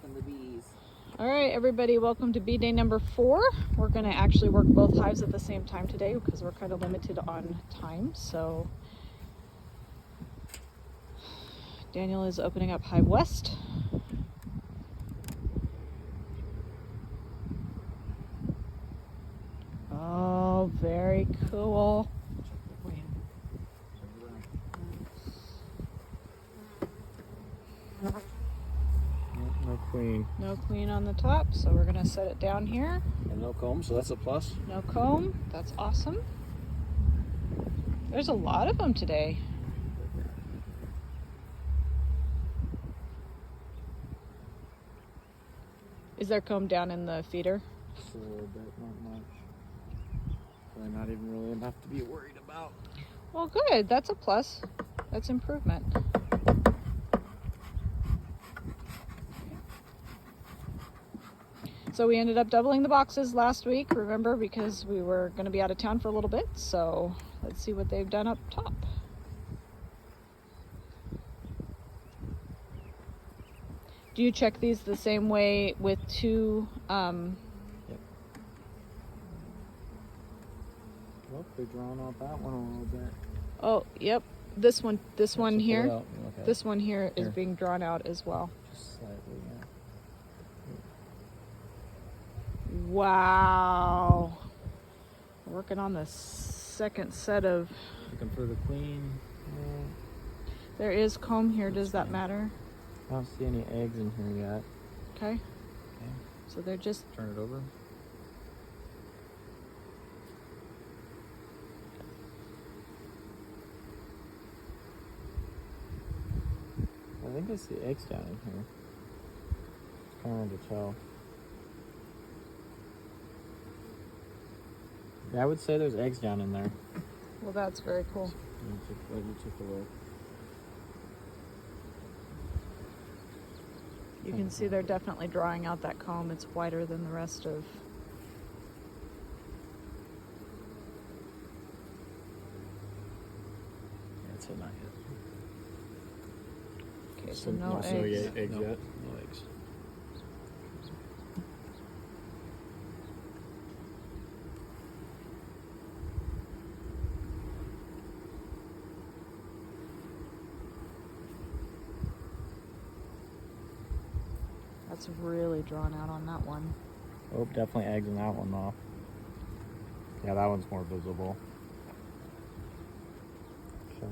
Welcome to bees. All right, everybody, welcome to bee day number 4. We're going to actually work both hives at the same time today because we're kind of limited on time. So Daniel is opening up Hive West. Oh, very cool. No queen. No queen on the top, so we're going to set it down here. And no comb, so that's a plus. No comb. That's awesome. There's a lot of them today. Is there comb down in the feeder? Just a little bit, not much. Probably not even really enough to be worried about. Well, good. That's a plus. That's improvement. So we ended up doubling the boxes last week, remember, because we were going to be out of town for a little bit. So let's see what they've done up top. Do you check these the same way with two? Yep. Well, they're drawing out that one a little bit. Oh, yep. This one So here. pull it out and look at This it. one here is Here. being drawn out as well. Just slightly, yeah. Wow. Working on the second set of. Looking for the queen. There is comb here. Does that matter? I don't see any eggs in here yet. Okay. Okay. So they're just. Turn it over. I think I see eggs down in here. It's kind of hard to tell. Yeah, I would say there's eggs down in there. Well, that's very cool. Let you take a look. You can see they're definitely drawing out that comb. It's whiter than the rest of. Yeah, so not yet. Okay, so no eggs. Eggs No. yet? No eggs. That's really drawn out on that one. Oh, definitely eggs in that one though. Yeah, that one's more visible. Okay.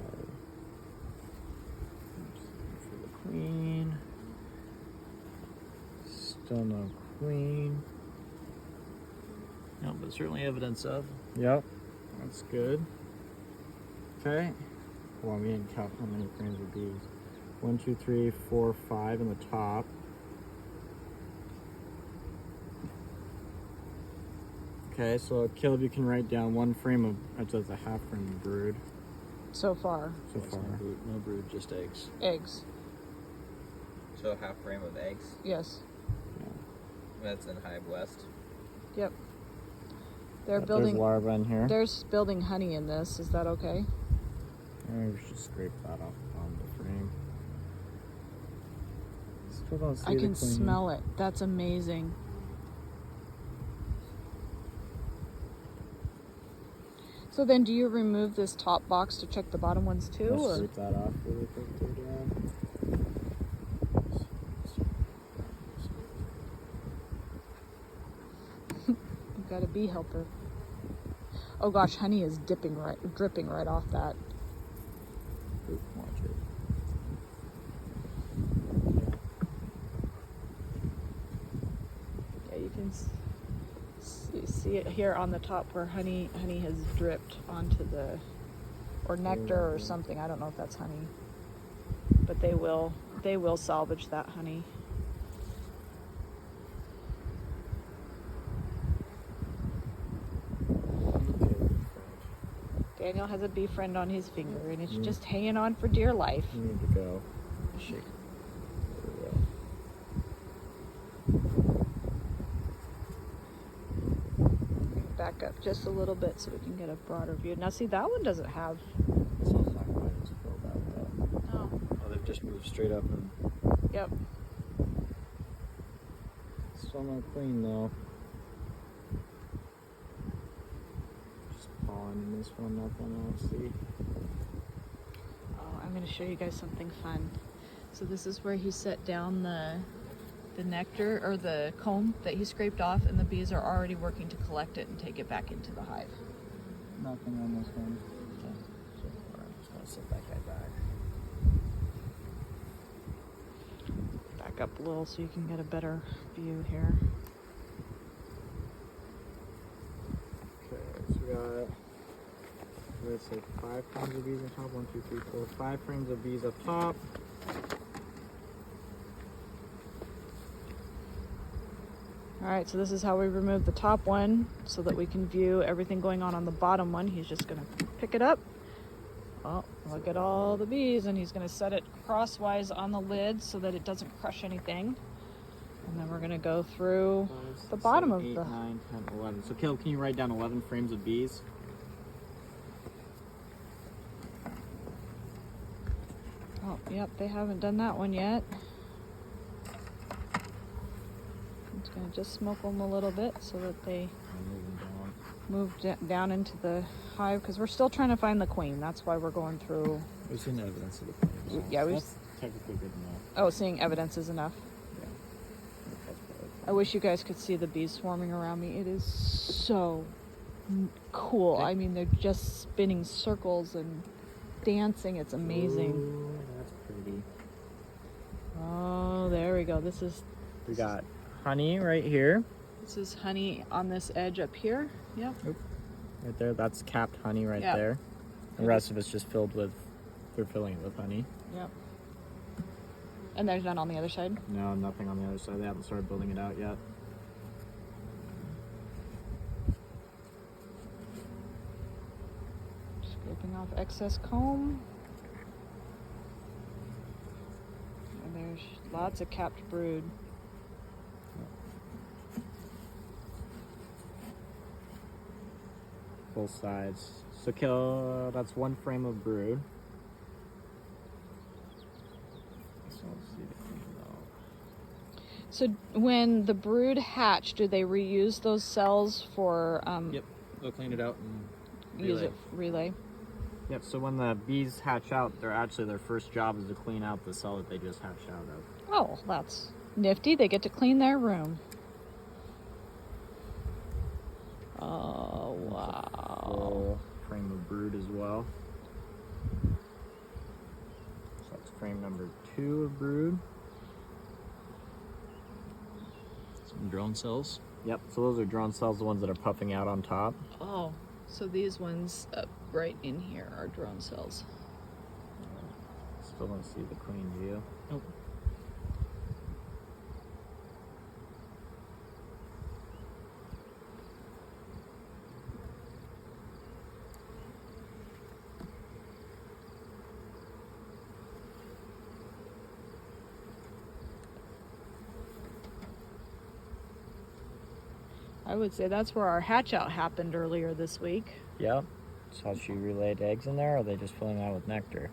Just looking for the queen. Still no queen. No, but certainly evidence of. Yep, that's good. Okay. Well, we didn't count how many queens would be. 1, 2, 3, 4, 5 in the top. Okay, so Caleb, you can write down one frame of, it says a half frame of brood So far. so It's far. no brood, just eggs. Eggs. So half frame of eggs. Yes. Yeah. That's in Hive West. Yep. They're There's building. larvae in here. There's building honey in this. Is that okay? Maybe we should scrape that off the bottom of the frame. Still don't see I the can queen. smell it. That's amazing. So then do you remove this top box to check the bottom ones too? Let's Or? scrape that off really quick there, Dan. You've got a bee helper. Oh gosh, honey is dripping right off that. Oop, watch it. Yeah, you can see it here on the top where honey has dripped onto the, or nectar or something. I don't know if that's honey, but they will salvage that honey. Daniel has a bee friend on his finger, and it's just hanging on for dear life. You need to go. Shake. There we go. Back up just a little bit so we can get a broader view. Now, see, that one doesn't have. This one's not quite as filled out. No. Oh, they've just moved straight up and Yep. still not clean though. Just pollen in this one, nothing else. See. Oh, I'm going to show you guys something fun. So this is where he set down the nectar or the comb that he scraped off, and the bees are already working to collect it and take it back into the hive. Nothing on this one. Okay. So far, I'm just gonna set that guy back. Back up a little so you can get a better view here. Okay, so we got, let's say 5 frames of bees on top. 1, 2, 3, 4, 5 frames of bees up top. All right, so this is how we remove the top one so that we can view everything going on the bottom one. He's just gonna pick it up. Oh, look at all the bees, and he's gonna set it crosswise on the lid so that it doesn't crush anything. And then we're gonna go through 5, the bottom 7, of 8, the... 9, 10, 11. So Caleb, can you write down 11 frames of bees? Oh, yep, they haven't done that one yet. I'm just gonna just smoke them a little bit so that they move down into the hive, because we're still trying to find the queen. That's why we're going through. We've seen evidence of the queen. Yeah, we've. That's technically good enough. Oh, seeing evidence is enough. Yeah. That's probably I wish you guys could see the bees swarming around me. It is so cool. I mean, they're just spinning circles and dancing. It's amazing. Ooh, that's pretty. Oh, there we go. This is We got honey right here. honey on this edge up here. Yep. Right there. That's capped honey right Yeah. there. The rest of it's just filled with, we're filling it with honey. Yep. And there's none on the other side. No, nothing on the other side. They haven't started building it out yet. Scraping off excess comb. And there's lots of capped brood. Both sides. So kill. That's 1 frame of brood. So let's see the queen though. So when the brood hatch, do they reuse those cells for Yep. They'll clean it out and use it relay? Yep. So when the bees hatch out, their first job is to clean out the cell that they just hatched out of. Oh, that's nifty. They get to clean their room. Oh, wow. Full frame of brood as well. So that's frame number 2 of brood. some drone cells. Yep. So those are drone cells, the ones that are puffing out on top. Oh, so these ones up right in here are drone cells. Still don't see the queen view. Nope. I would say that's where our hatch out happened earlier this week. Yep. So she relayed eggs in there, or are they just filling out with nectar?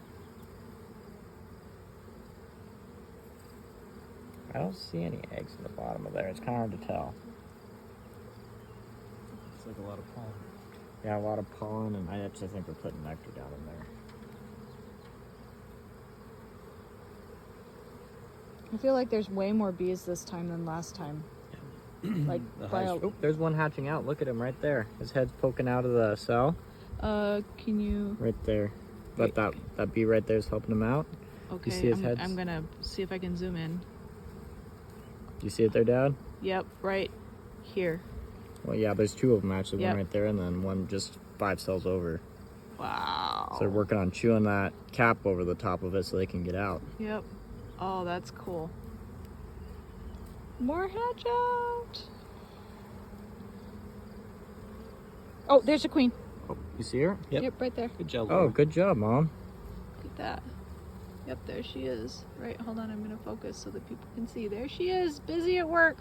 I don't see any eggs in the bottom of there. It's kind of hard to tell. It's like a lot of pollen. Yeah, a lot of pollen, and I actually think we're putting nectar down in there. I feel like there's way more bees this time than last time. Like The by a, hive. Oh, there's one hatching out. Look at him right there. His head's poking out of the cell. can you? Right there. But that bee right there is helping him out. Okay, see his head? I'm gonna see if I can zoom in. Do you see it there, Dad? Yep, right here. Well, yeah, there's 2 of them actually. Yep. One right there, and then one just 5 cells over. Wow. So they're working on chewing that cap over the top of it so they can get out. Yep. Oh, that's cool. More hatch out. Oh, there's a queen. Oh, you see her? Yep. Right there. Good job. Oh, Laura. good job, Mom. Look at that. Yep, there she is. Right, hold on, I'm gonna focus so that people can see. There she is, busy at work.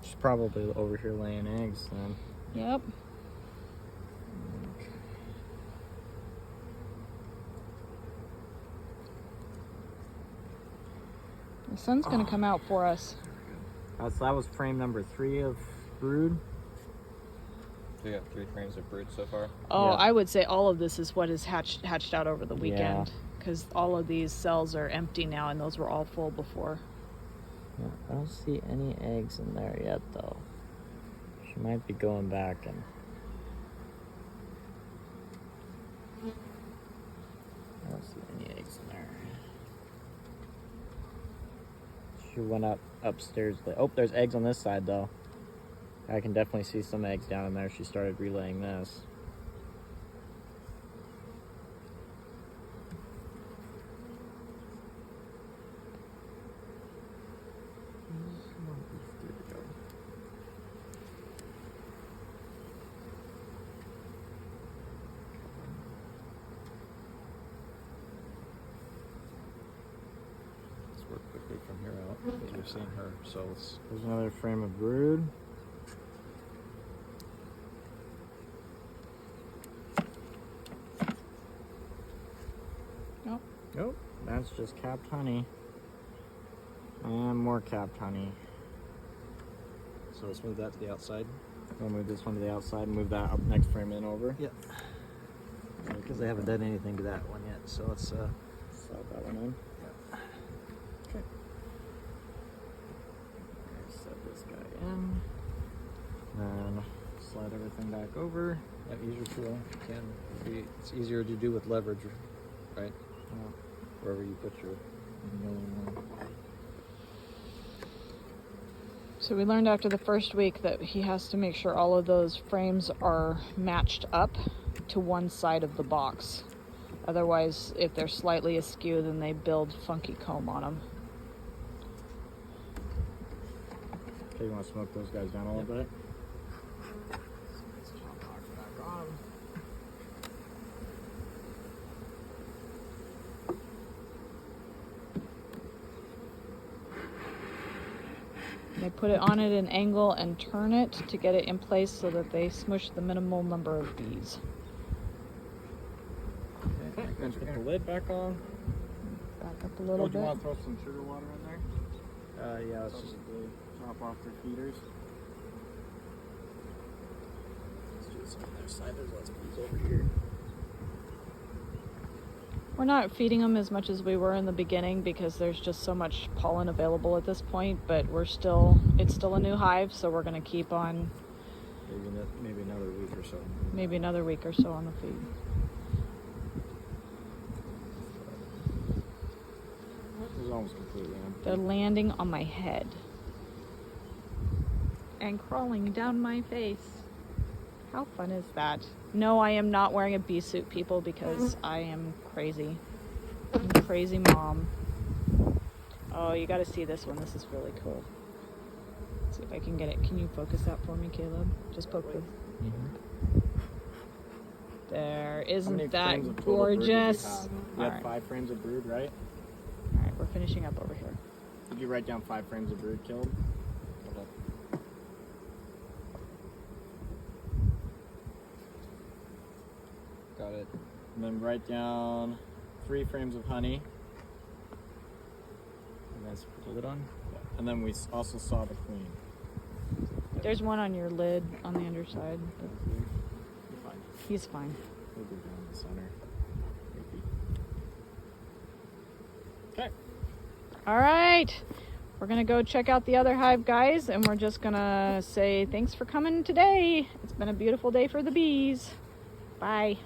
She's probably over here laying eggs then. Yep. The sun's gonna come out for us. So that was frame number 3 of brood. So you got 3 frames of brood so far. Oh, Yeah. I would say all of this is what is hatched out over the weekend, because all of these cells are empty now, and those were all full before. Yeah, I don't see any eggs in there yet, though. She might be going back and. I don't see any eggs in there. She went upstairs. Oh, there's eggs on this side, though. I can definitely see some eggs down in there. She started relaying this. Let's work quickly from here out. Because we've seen her, so let's. There's another frame of brood. Nope. Nope, that's just capped honey. And more capped honey. So let's move that to the outside. We'll move this one to the outside and move that up next frame in over. Yeah. Because they haven't done anything to that one yet, so let's Slide that one in. Okay. Set this guy in. Then slide everything back over. yeah, easier to it's easier to do with leverage, right? Wherever you put your million. So we learned after the first week that he has to make sure all of those frames are matched up to one side of the box. Otherwise, if they're slightly askew, then they build funky comb on them. Okay, you want to smoke those guys down a little bit? Let's top box back on. They put it on at an angle and turn it to get it in place so that they smush the minimal number of bees. Okay, then put the lid back on. Back up a little Do you bit. want to throw some sugar water in there? Yeah, let's just Probably top off their feeders. let's do this on their side. There's lots of bees over here. We're not feeding them as much as we were in the beginning because there's just so much pollen available at this point, but it's still a new hive, so we're going to keep on Maybe another week or so. maybe another week or so on the feed. This is almost completely empty. They're landing on my head and crawling down my face. How fun is that? No, I am not wearing a bee suit, people, because I am crazy. I'm a crazy mom. Oh, you got to see this one. This is really cool. Let's see if I can get it. Can you focus that for me, Caleb? Just poke the... There. How many Isn't frames that of total brood did you gorgeous? have? You All had right. 5 frames of brood, right? All right, we're finishing up over here. Did you write down 5 frames of brood killed? Got it. And then write down 3 frames of honey. And let's put the lid on. And then we also saw the queen. There's one on your lid on the underside. But You're fine. he's fine. We'll go down the center. Maybe. Okay. All right. We're going to go check out the other hive, guys, and we're just going to say thanks for coming today. It's been a beautiful day for the bees. Bye.